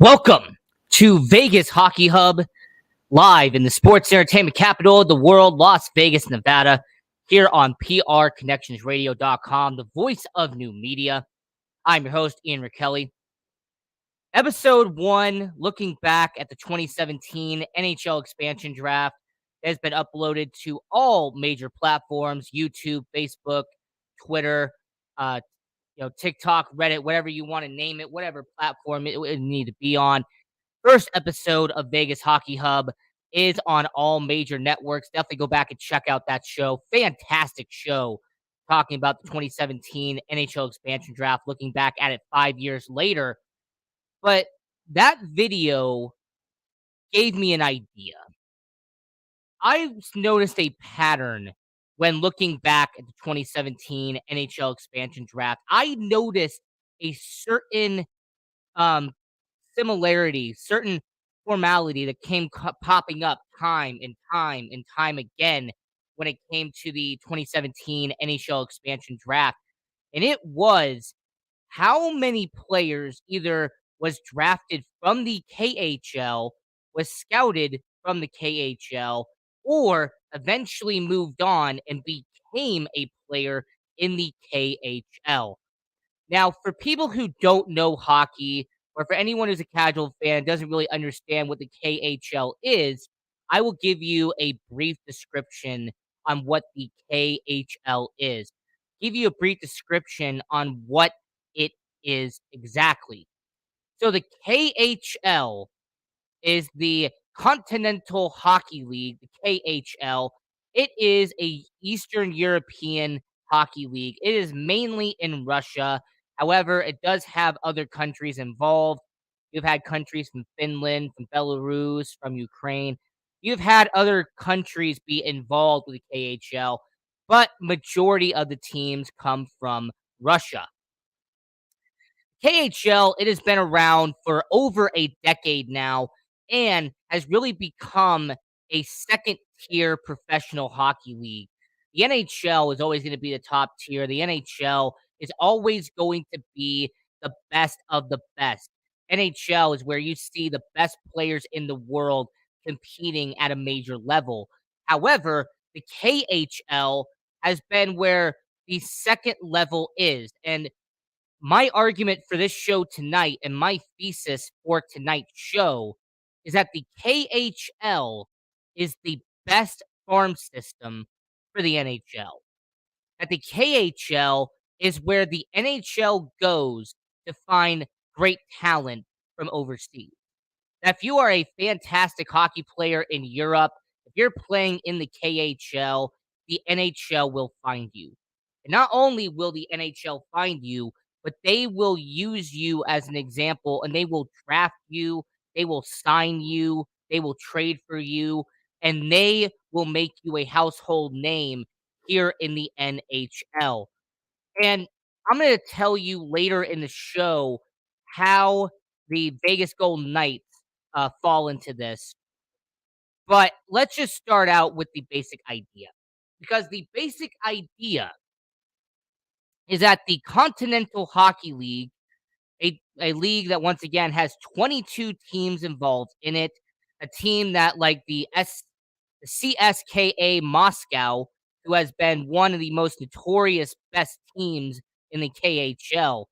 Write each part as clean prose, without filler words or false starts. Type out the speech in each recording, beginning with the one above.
Welcome to Vegas Hockey Hub, live in the sports entertainment capital of the world, Las Vegas, Nevada, here on PRConnectionsRadio.com, the voice of new media. I'm your host, Ian Rickelli. Episode 1, looking back at the 2017 NHL expansion draft, has been uploaded to all major platforms: YouTube, Facebook, Twitter, TikTok, Reddit, whatever you want to name it, whatever platform it would need to be on. First episode of Vegas Hockey Hub is on all major networks. Definitely go back and check out that show. Fantastic show talking about the 2017 NHL expansion draft, looking back at it 5 years later. But that video gave me an idea. I noticed a pattern when looking back at the 2017 NHL expansion draft. I noticed a certain similarity, certain formality that came popping up time and time and time again when it came to the 2017 NHL expansion draft. And it was how many players either was drafted from the KHL, was scouted from the KHL, or eventually moved on and became a player in the KHL. Now, for people who don't know hockey, or for anyone who's a casual fan and doesn't really understand what the KHL is, I will give you a brief description on what the KHL is. Give you a brief description on what it is exactly. So the KHL is the Continental Hockey League, the KHL. It is a Eastern European hockey league. It is mainly in Russia. However, it does have other countries involved. You've had countries from Finland, from Belarus, from Ukraine. You've had other countries be involved with the KHL, but majority of the teams come from Russia. KHL, it has been around for over a decade now and has really become a second-tier professional hockey league. The NHL is always going to be the top tier. The NHL is always going to be the best of the best. NHL is where you see the best players in the world competing at a major level. However, the KHL has been where the second level is. And my argument for this show tonight and my thesis for tonight's show is that the KHL is the best farm system for the NHL. That the KHL is where the NHL goes to find great talent from overseas. That if you are a fantastic hockey player in Europe, if you're playing in the KHL, the NHL will find you. And not only will the NHL find you, but they will use you as an example and they will draft you, they will sign you, they will trade for you, and they will make you a household name here in the NHL. And I'm going to tell you later in the show how the Vegas Golden Knights fall into this. But let's just start out with the basic idea. Because the basic idea is that the Continental Hockey League, a league that once again has 22 teams involved in it, a team that like the CSKA Moscow, who has been one of the most notorious best teams in the KHL.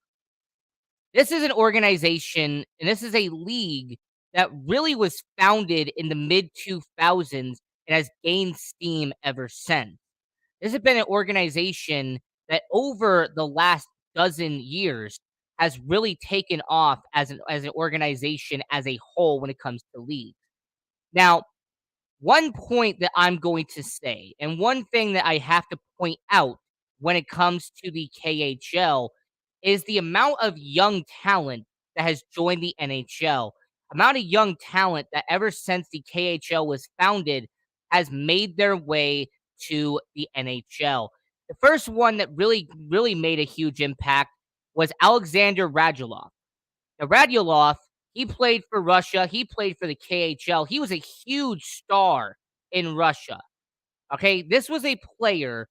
This is an organization and this is a league that really was founded in the mid 2000s and has gained steam ever since. This has been an organization that over the last dozen years has really taken off as an organization as a whole when it comes to leagues. Now, one point that I'm going to say, and one thing that I have to point out when it comes to the KHL, is the amount of young talent that has joined the NHL. Amount of young talent that ever since the KHL was founded has made their way to the NHL. The first one that really made a huge impact was Alexander Radulov. Now, Radulov, he played for Russia. He played for the KHL. He was a huge star in Russia. Okay, this was a player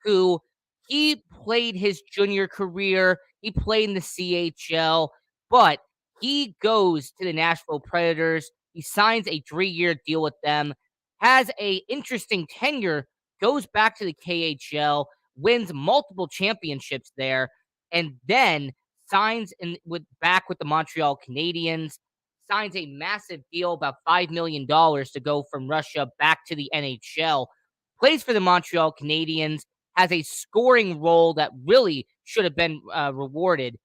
who he played his junior career. He played in the CHL, but He goes to the Nashville Predators. He signs a 3-year deal with them, has a interesting tenure, goes back to the KHL, wins multiple championships there, and then signs in with back with the Montreal Canadiens, signs a massive deal, about $5 million to go from Russia back to the NHL, plays for the Montreal Canadiens, has a scoring role that really should have been rewarded.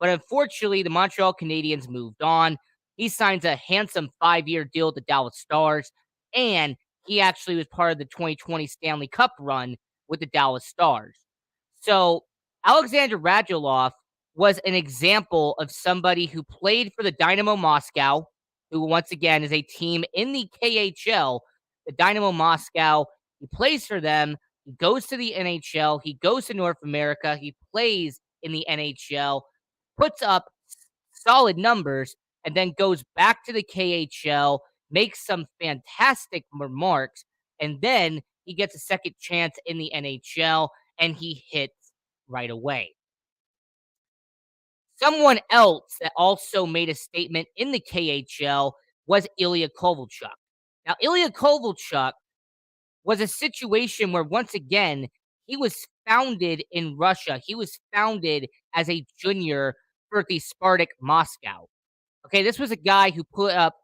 But unfortunately, the Montreal Canadiens moved on. He signs a handsome 5-year deal with the Dallas Stars, and he actually was part of the 2020 Stanley Cup run with the Dallas Stars. So Alexander Radulov was an example of somebody who played for the Dynamo Moscow, who once again is a team in the KHL, the Dynamo Moscow. He plays for them. He goes to the NHL. He goes to North America. He plays in the NHL, puts up solid numbers, and then goes back to the KHL, makes some fantastic remarks, and then he gets a second chance in the NHL and he hits right away. Someone else that also made a statement in the KHL was Ilya Kovalchuk. Now, Ilya Kovalchuk was a situation where, once again, he was founded in Russia. He was founded as a junior for the Spartak Moscow. Okay, this was a guy who put up,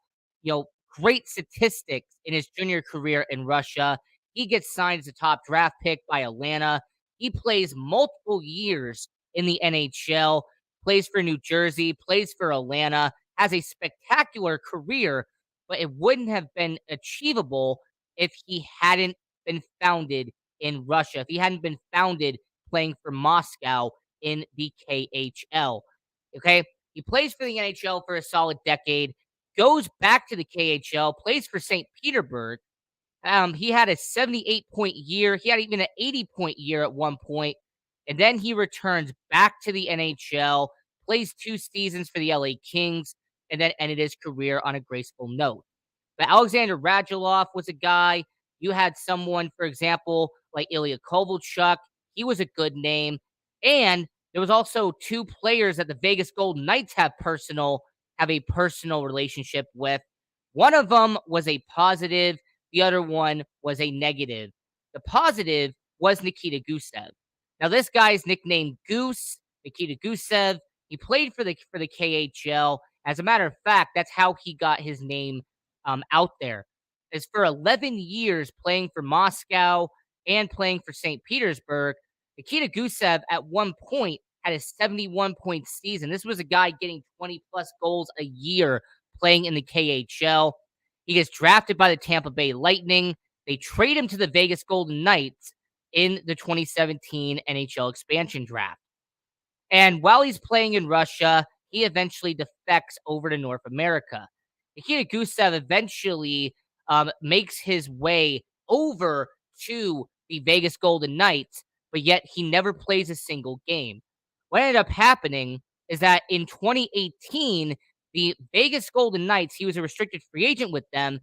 great statistics in his junior career in Russia. He gets signed as a top draft pick by Atlanta. He plays multiple years in the NHL, plays for New Jersey, plays for Atlanta, has a spectacular career, but it wouldn't have been achievable if he hadn't been founded in Russia, if he hadn't been founded playing for Moscow in the KHL. Okay, he plays for the NHL for a solid decade, goes back to the KHL, plays for St. Petersburg. He had a 78-point year. He had even an 80-point year at one point, and then he returns back to the NHL, plays 2 seasons for the LA Kings, and then ended his career on a graceful note. But Alexander Radulov was a guy. You had someone, for example, like Ilya Kovalchuk. He was a good name. And there was also 2 players that the Vegas Golden Knights have a personal relationship with. One of them was a positive, the other one was a negative. The positive was Nikita Gusev. Now, this guy is nicknamed Goose, Nikita Gusev. He played for the KHL. As a matter of fact, that's how he got his name out there. As for 11 years playing for Moscow and playing for St. Petersburg, Nikita Gusev at one point had a 71-point season. This was a guy getting 20-plus goals a year playing in the KHL. He gets drafted by the Tampa Bay Lightning. They trade him to the Vegas Golden Knights in the 2017 NHL expansion draft. And while he's playing in Russia, he eventually defects over to North America. Nikita Gusev eventually makes his way over to the Vegas Golden Knights, but yet he never plays a single game. What ended up happening is that in 2018, the Vegas Golden Knights, he was a restricted free agent with them.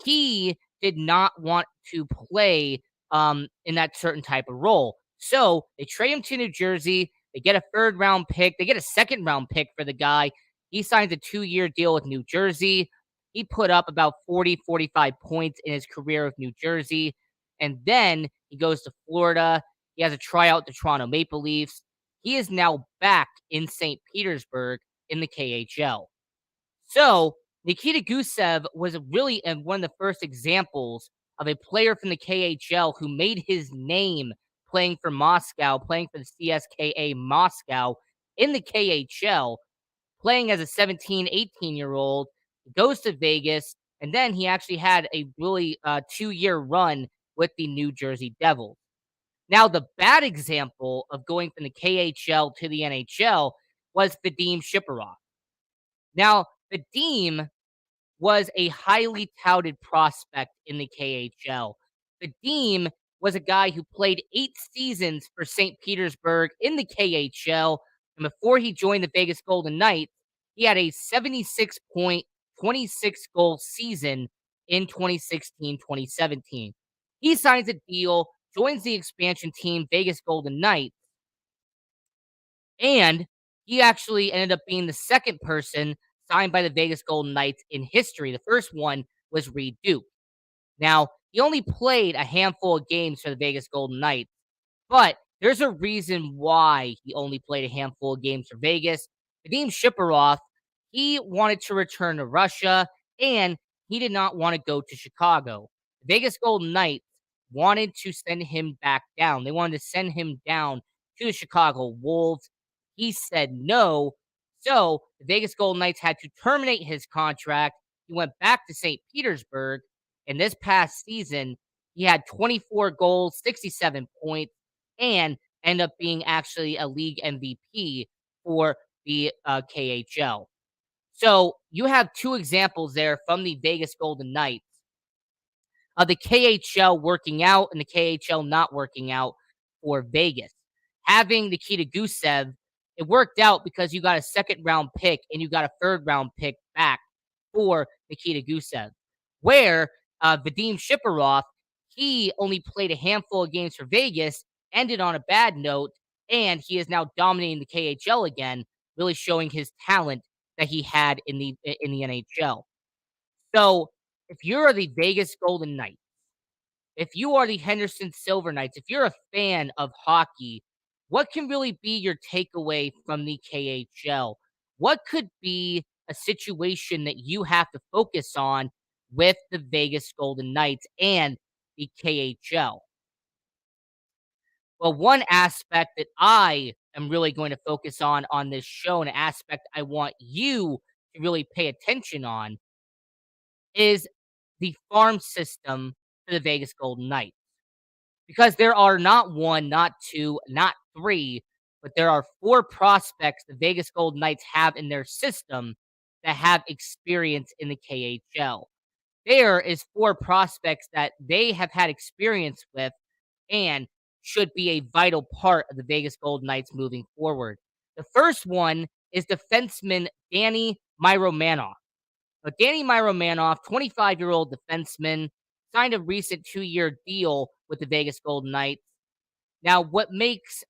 He did not want to play in that certain type of role. So they trade him to New Jersey. They get a 3rd-round pick. They get a 2nd-round pick for the guy. He signs a 2-year deal with New Jersey. He put up about 40, 45 points in his career with New Jersey. And then he goes to Florida. He has a tryout to Toronto Maple Leafs. He is now back in St. Petersburg in the KHL. So Nikita Gusev was really one of the first examples of a player from the KHL who made his name playing for Moscow, playing for the CSKA Moscow in the KHL, playing as a 17, 18-year-old, goes to Vegas, and then he actually had a really 2-year run with the New Jersey Devils. Now, the bad example of going from the KHL to the NHL was Vadim Shiparov. Now, Vadim was a highly touted prospect in the KHL. Vadim was a guy who played 8 seasons for St. Petersburg in the KHL, and before he joined the Vegas Golden Knights, he had a 76-point, 26-goal season in 2016-2017. He signs a deal, joins the expansion team, Vegas Golden Knights, and he actually ended up being the second person signed by the Vegas Golden Knights in history. The first one was Reed Duke. Now, he only played a handful of games for the Vegas Golden Knights, but there's a reason why he only played a handful of games for Vegas. Vadim Shiparov, he wanted to return to Russia, and he did not want to go to Chicago. The Vegas Golden Knights wanted to send him back down. They wanted to send him down to the Chicago Wolves. He said no. So the Vegas Golden Knights had to terminate his contract. He went back to St. Petersburg, and this past season, he had 24 goals, 67 points, and end up being actually a league MVP for the KHL. So you have two examples there from the Vegas Golden Knights of the KHL working out and the KHL not working out for Vegas. Having Nikita Gusev, it worked out because you got a second round pick and you got a third round pick back for Nikita Gusev. Where Vadim Shiparov, he only played a handful of games for Vegas, ended on a bad note, and he is now dominating the KHL again, really showing his talent that he had in the NHL. So if you're the Vegas Golden Knights, if you are the Henderson Silver Knights, if you're a fan of hockey, what can really be your takeaway from the KHL? What could be a situation that you have to focus on with the Vegas Golden Knights and the KHL? Well, one aspect that I am really going to focus on this show, an aspect I want you to really pay attention on, is the farm system for the Vegas Golden Knights. Because there are not one, not two, not three, but there are four prospects the Vegas Golden Knights have in their system that have experience in the KHL. There is four prospects that they have had experience with and should be a vital part of the Vegas Golden Knights moving forward. The first one is defenseman Danny Myromanoff. But Danny Myromanoff, 25-year-old defenseman, signed a recent 2-year deal with the Vegas Golden Knights. Now, what makes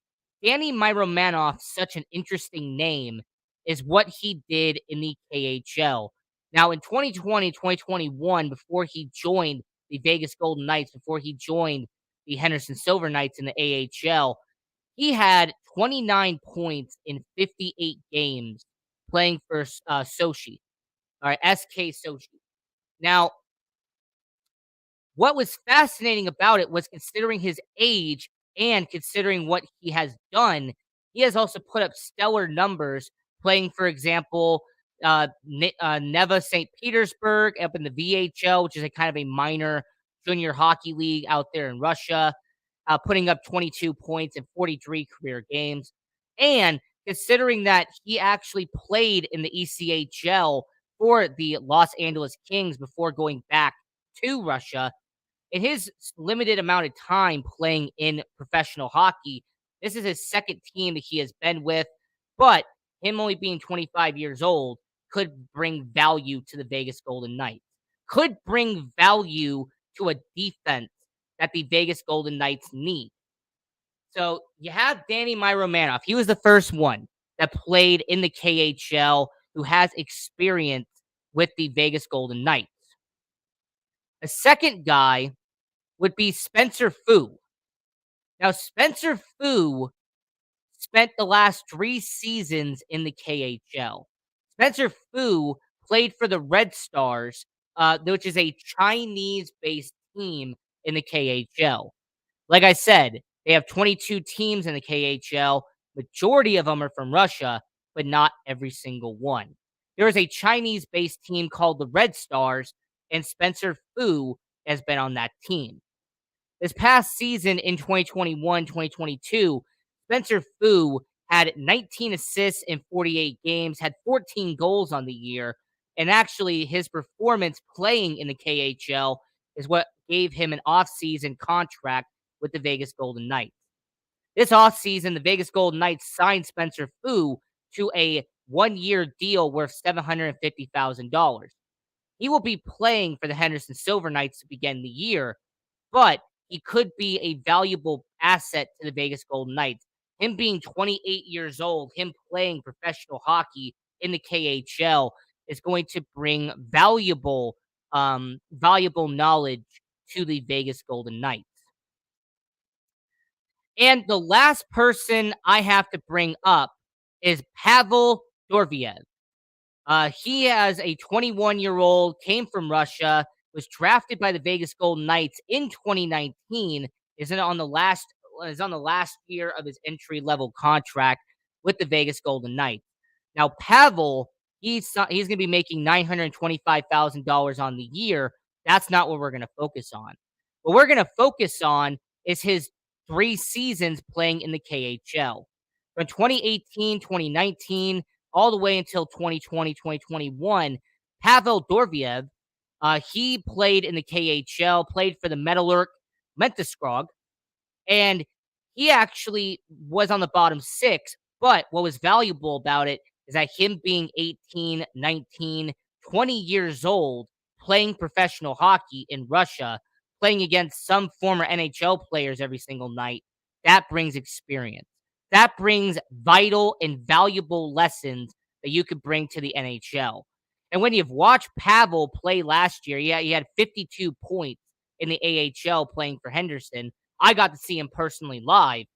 Danny Myromanoff such an interesting name is what he did in the KHL. Now, in 2020, 2021, before he joined the Vegas Golden Knights, before he joined the Henderson Silver Knights in the AHL, he had 29 points in 58 games playing for Sochi. All right, SK Sochi. Now, what was fascinating about it was considering his age and considering what he has done, he has also put up stellar numbers playing, for example, Neva St. Petersburg up in the VHL, which is a kind of a minor junior hockey league out there in Russia, putting up 22 points in 43 career games. And considering that he actually played in the ECHL for the Los Angeles Kings before going back to Russia, in his limited amount of time playing in professional hockey, this is his second team that he has been with, but him only being 25 years old could bring value to the Vegas Golden Knights, could bring value to a defense that the Vegas Golden Knights need. So you have Danny Myromanoff. He was the first one that played in the KHL who has experience with the Vegas Golden Knights. A second guy would be Spencer Fu. Now, Spencer Fu spent the last 3 seasons in the KHL. Spencer Fu played for the Red Stars, which is a Chinese-based team in the KHL. Like I said, they have 22 teams in the KHL. Majority of them are from Russia, but not every single one. There is a Chinese-based team called the Red Stars, and Spencer Fu has been on that team. This past season in 2021-2022, Spencer Fu had 19 assists in 48 games, had 14 goals on the year, and actually his performance playing in the KHL is what gave him an offseason contract with the Vegas Golden Knights. This offseason, the Vegas Golden Knights signed Spencer Fu to a 1-year deal worth $750,000. He will be playing for the Henderson Silver Knights to begin the year, but he could be a valuable asset to the Vegas Golden Knights. Him being 28 years old, him playing professional hockey in the KHL, is going to bring valuable knowledge to the Vegas Golden Knights. And the last person I have to bring up is Pavel Dorviev. He has a 21-year-old, came from Russia, was drafted by the Vegas Golden Knights in 2019. Is on the last year of his entry level contract with the Vegas Golden Knights. Now Pavel, he's going to be making $925,000 on the year. That's not what we're going to focus on. What we're going to focus on is his 3 seasons playing in the KHL. From 2018, 2019, all the way until 2020, 2021, Pavel Dorviev, he played in the KHL, played for the Metalurg Mentaskrog, and he actually was on the bottom 6, but what was valuable about it is that him being 18, 19, 20 years old, playing professional hockey in Russia, playing against some former NHL players every single night, that brings experience. That brings vital and valuable lessons that you could bring to the NHL. And when you've watched Pavel play last year, yeah, he had 52 points in the AHL playing for Henderson. I got to see him personally live.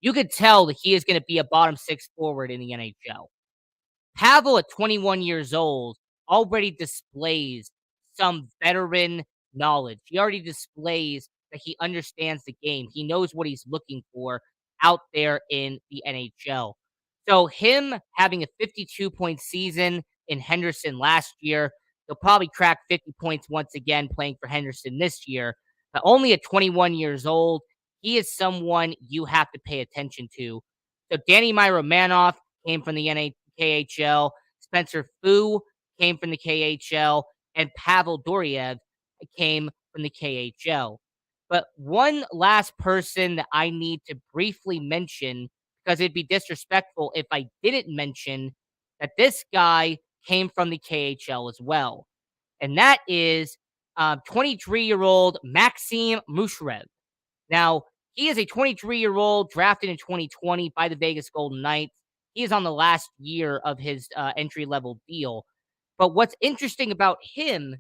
You could tell that he is going to be a bottom 6 forward in the NHL. Pavel, at 21 years old, already displays some veteran knowledge. He already displays that he understands the game. He knows what he's looking for out there in the NHL. So him having a 52-point season in Henderson last year, he'll probably crack 50 points once again playing for Henderson this year. But only at 21 years old, he is someone you have to pay attention to. So Danny Myromanov came from the KHL. Spencer Fu came from the KHL, and Pavel Doriev came from the KHL. But one last person that I need to briefly mention, because it'd be disrespectful if I didn't mention that this guy came from the KHL as well. And that is 23-year-old Maxim Mushrev. Now, he is a 23-year-old drafted in 2020 by the Vegas Golden Knights. He is on the last year of his entry-level deal. But what's interesting about him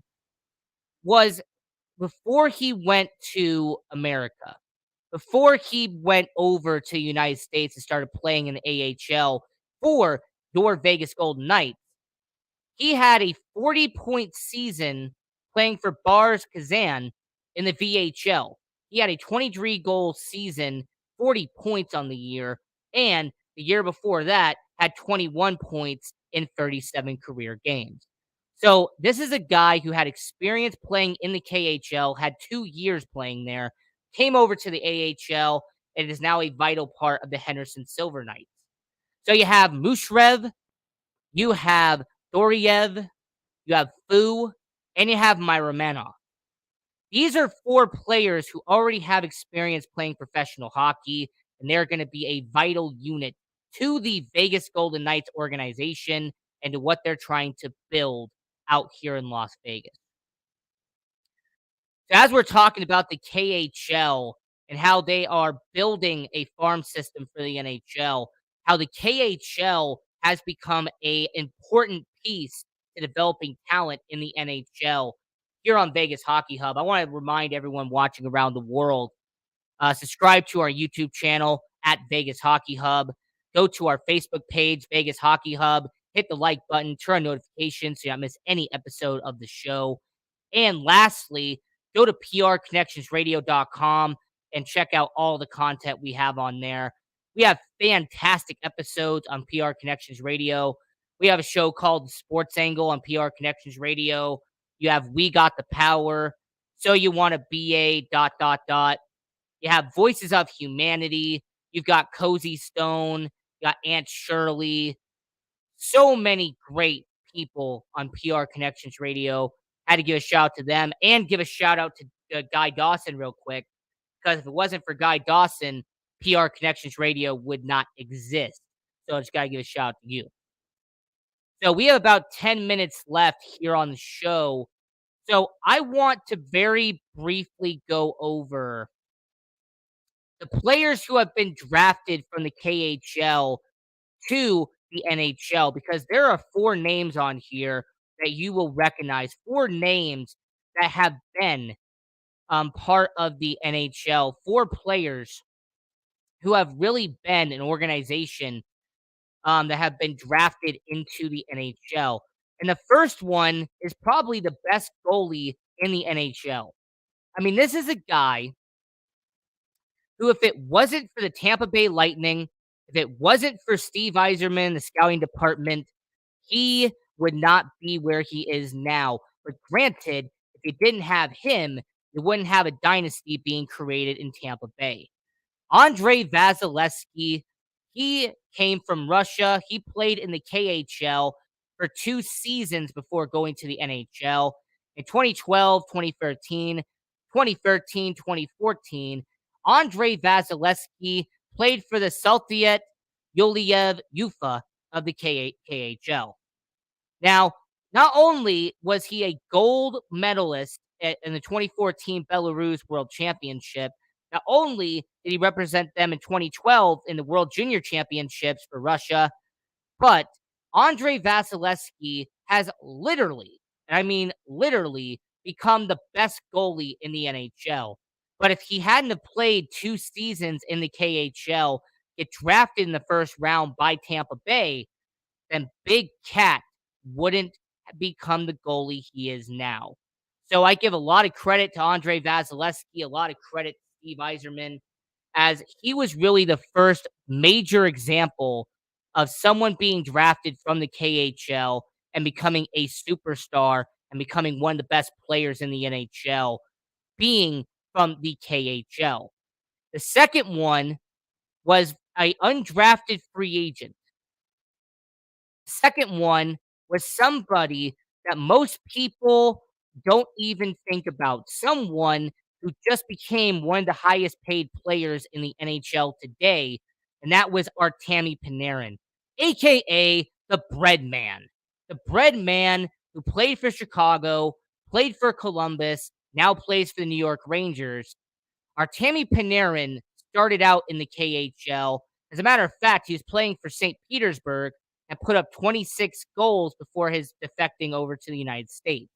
was before he went to America, before he went over to the United States and started playing in the AHL for your Vegas Golden Knights, he had a 40-point season playing for Bars Kazan in the VHL. He had a 23-goal season, 40 points on the year, and the year before that had 21 points in 37 career games. So this is a guy who had experience playing in the KHL, had 2 years playing there, came over to the AHL, and is now a vital part of the Henderson Silver Knights. So you have Mushrev, you have Doriev, you have Fu, and you have Myromanov. These are 4 players who already have experience playing professional hockey, and they're going to be a vital unit to the Vegas Golden Knights organization and to what they're trying to build out here in Las Vegas. So as we're talking about the KHL and how they are building a farm system for the NHL, how the KHL has become an important piece to developing talent in the NHL here on Vegas Hockey Hub. I want to remind everyone watching around the world, subscribe to our YouTube channel at Vegas Hockey Hub. Go to our Facebook page, Vegas Hockey Hub. Hit the like button, turn on notifications so you don't miss any episode of the show. And lastly, go to prconnectionsradio.com and check out all the content we have on there. We have fantastic episodes on PR Connections Radio. We have a show called The Sports Angle on PR Connections Radio. You have We Got the Power. So You Want to Be a ... You have Voices of Humanity. You've got Cozy Stone. You got Aunt Shirley. So many great people on PR Connections Radio. Had to give a shout out to them and give a shout out to Guy Dawson real quick, because if it wasn't for Guy Dawson, PR Connections Radio would not exist. So I just got to give a shout out to you. So we have about 10 minutes left here on the show. So I want to very briefly go over the players who have been drafted from the KHL to the NHL because there are 4 names on here that you will recognize, 4 names that have been, part of the NHL, 4 players who have really been an organization, that have been drafted into the NHL. And the first one is probably the best goalie in the NHL. I mean, this is a guy who, if it wasn't for the Tampa Bay Lightning, if it wasn't for Steve Yzerman, the scouting department, he would not be where he is now. But granted, if you didn't have him, you wouldn't have a dynasty being created in Tampa Bay. Andrei Vasilevsky, he came from Russia. He played in the KHL for 2 seasons before going to the NHL. In 2012, 2013, 2013, 2014, Andrei Vasilevsky played for the Soviet Yuliyev Ufa of the KHL. Now, not only was he a gold medalist in the 2014 Belarus World Championship, not only did he represent them in 2012 in the World Junior Championships for Russia, but Andrei Vasilevsky has literally, and I mean literally, become the best goalie in the NHL. But if he hadn't have played 2 seasons in the KHL, get drafted in the first round by Tampa Bay, then Big Cat wouldn't become the goalie he is now. So I give a lot of credit to Andrei Vasilevsky, a lot of credit to Steve Yzerman, as he was really the first major example of someone being drafted from the KHL and becoming a superstar and becoming one of the best players in the NHL, being from the KHL. The second one was a undrafted free agent. Second one was somebody that most people don't even think about. Someone who just became one of the highest paid players in the NHL today, and that was Artemi Panarin, aka the Bread Man. The Bread Man who played for Chicago, played for Columbus, now plays for the New York Rangers. Artemi Panarin started out in the KHL. As a matter of fact, he was playing for St. Petersburg and put up 26 goals before his defecting over to the United States.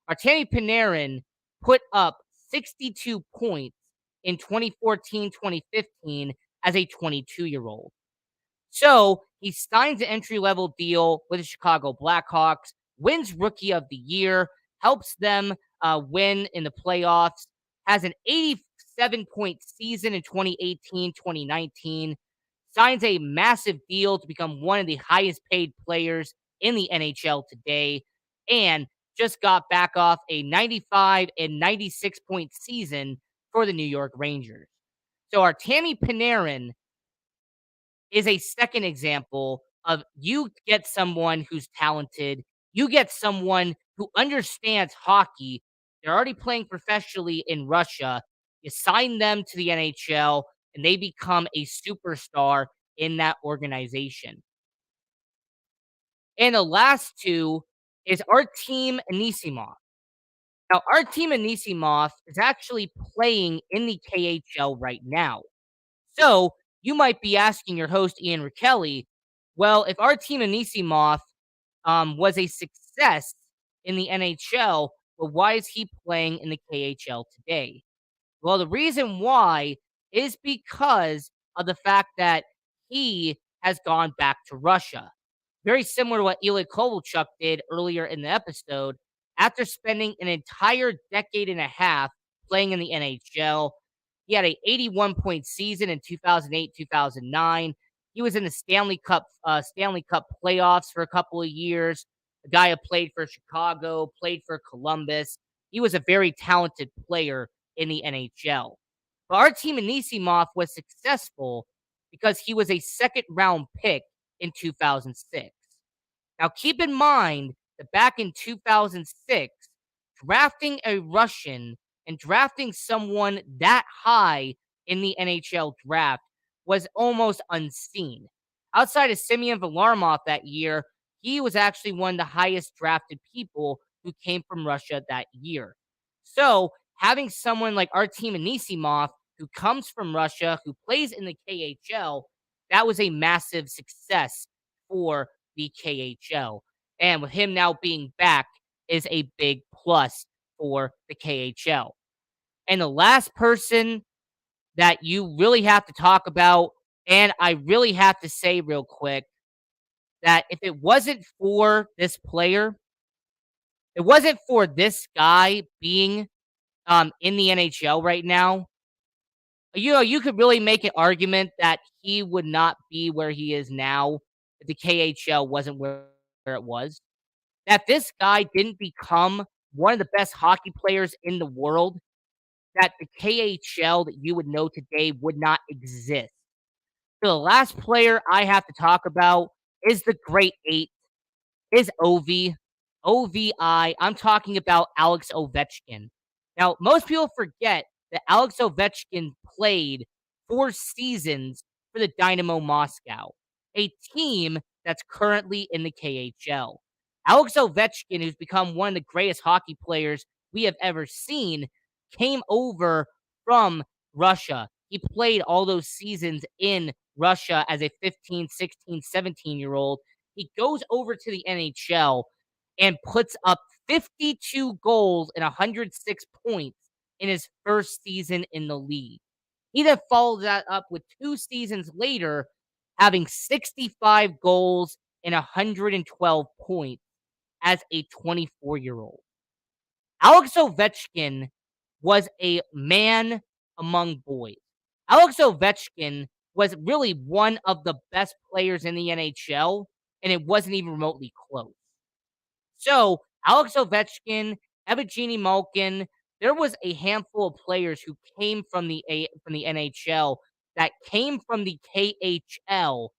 Artemi Panarin put up 62 points in 2014-2015 as a 22-year-old. So he signs an entry-level deal with the Chicago Blackhawks, wins Rookie of the Year, helps them win in the playoffs, has an 87-point season in 2018-2019, signs a massive deal to become one of the highest paid players in the NHL today, and just got back off a 95 and 96 point season for the New York Rangers. So Artemi Panarin is a second example of you get someone who's talented, you get someone who understands hockey. They're already playing professionally in Russia. You sign them to the NHL and they become a superstar in that organization. And the last two is Artem Anisimov. Now, Artem Anisimov is actually playing in the KHL right now. So you might be asking your host, Ian Rakelli, well, if Artem Anisimov was a success in the NHL, well, why is he playing in the KHL today? Well, the reason why is because of the fact that he has gone back to Russia. Very similar to what Ilya Kovalchuk did earlier in the episode. After spending an entire decade and a half playing in the NHL, he had a 81-point season in 2008-2009. He was in the Stanley Cup playoffs for a couple of years. A guy who played for Chicago, played for Columbus. He was a very talented player in the NHL. But Artem Anisimov was successful because he was a second-round pick in 2006. Now, keep in mind that back in 2006, drafting a Russian and drafting someone that high in the NHL draft was almost unseen. Outside of Semyon Varlamov that year, he was actually one of the highest drafted people who came from Russia that year. So, having someone like Artem Anisimov, who comes from Russia, who plays in the KHL, that was a massive success for the KHL. And with him now being back is a big plus for the KHL. And the last person that you really have to talk about, and I really have to say real quick that if it wasn't for this player, it wasn't for this guy being in the NHL right now, you could really make an argument that he would not be where he is now if the KHL wasn't where it was. That this guy didn't become one of the best hockey players in the world, that the KHL that you would know today would not exist. So the last player I have to talk about is the Great Eight, is OVI. I'm talking about Alex Ovechkin. Now, most people forget that Alex Ovechkin played 4 seasons for the Dynamo Moscow, a team that's currently in the KHL. Alex Ovechkin, who's become one of the greatest hockey players we have ever seen, came over from Russia. He played all those seasons in Russia as a 15, 16, 17-year-old. He goes over to the NHL and puts up 52 goals and 106 points in his first season in the league. He then followed that up with 2 seasons later, having 65 goals and 112 points as a 24-year-old. Alex Ovechkin was a man among boys. Alex Ovechkin was really one of the best players in the NHL, and it wasn't even remotely close. So, Alex Ovechkin, Evgeny Malkin, there was a handful of players who came from the NHL that came from the KHL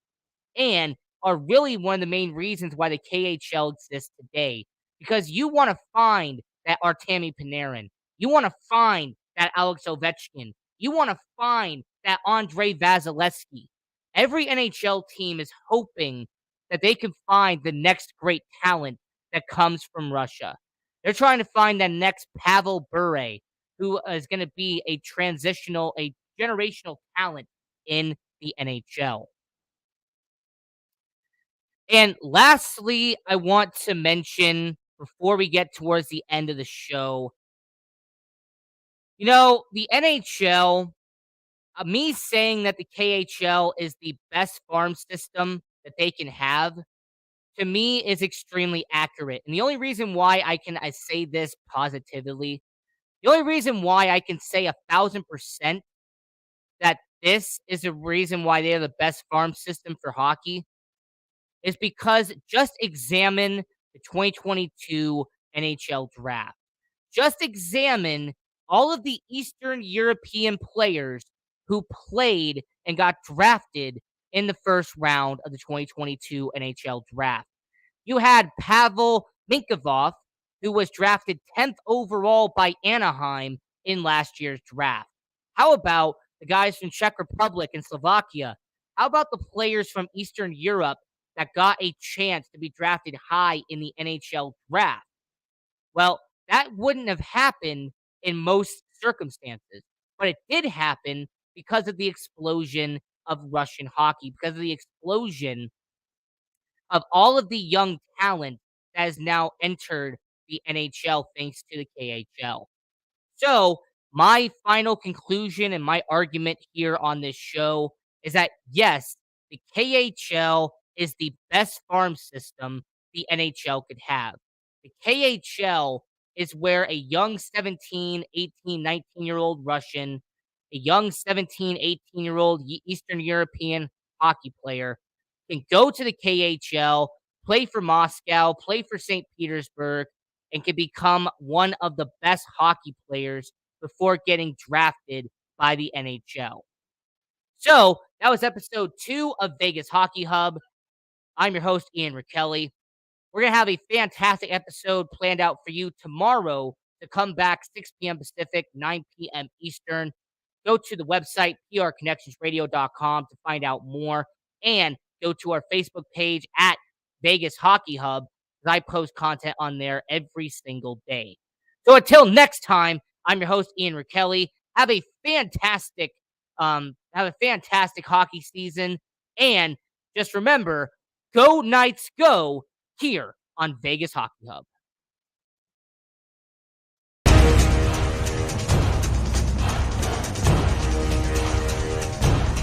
and are really one of the main reasons why the KHL exists today. Because you want to find that Artemi Panarin. You want to find that Alex Ovechkin. You want to find that Andrei Vasilevsky. Every NHL team is hoping that they can find the next great talent that comes from Russia. They're trying to find the next Pavel Bure, who is going to be a generational talent in the NHL. And lastly, I want to mention before we get towards the end of the show, the NHL, me saying that the KHL is the best farm system that they can have, to me is extremely accurate. And the only reason why I say this positively, the only reason why I can say 1,000% that this is the reason why they are the best farm system for hockey is because just examine the 2022 NHL draft. Just examine all of the Eastern European players who played and got drafted in the first round of the 2022 NHL draft. You had Pavel Minkovov, who was drafted 10th overall by Anaheim in last year's draft. How about the guys from Czech Republic and Slovakia? How about the players from Eastern Europe that got a chance to be drafted high in the NHL draft? Well, that wouldn't have happened in most circumstances, but it did happen because of the explosion of Russian hockey, because of the explosion of all of the young talent that has now entered the NHL thanks to the KHL. So, my final conclusion and my argument here on this show is that yes, the KHL is the best farm system the NHL could have. The KHL is where a young 17, 18, 19-year-old Russian, a young 17, 18-year-old Eastern European hockey player can go to the KHL, play for Moscow, play for St. Petersburg, and can become one of the best hockey players before getting drafted by the NHL. So that was episode 2 of Vegas Hockey Hub. I'm your host, Ian Rakelli. We're going to have a fantastic episode planned out for you tomorrow to come back 6 p.m. Pacific, 9 p.m. Eastern. Go to the website, prconnectionsradio.com to find out more. And go to our Facebook page at Vegas Hockey Hub, because I post content on there every single day. So until next time, I'm your host, Ian Rakelli. Have a fantastic hockey season. And just remember, Go Knights, go here on Vegas Hockey Hub.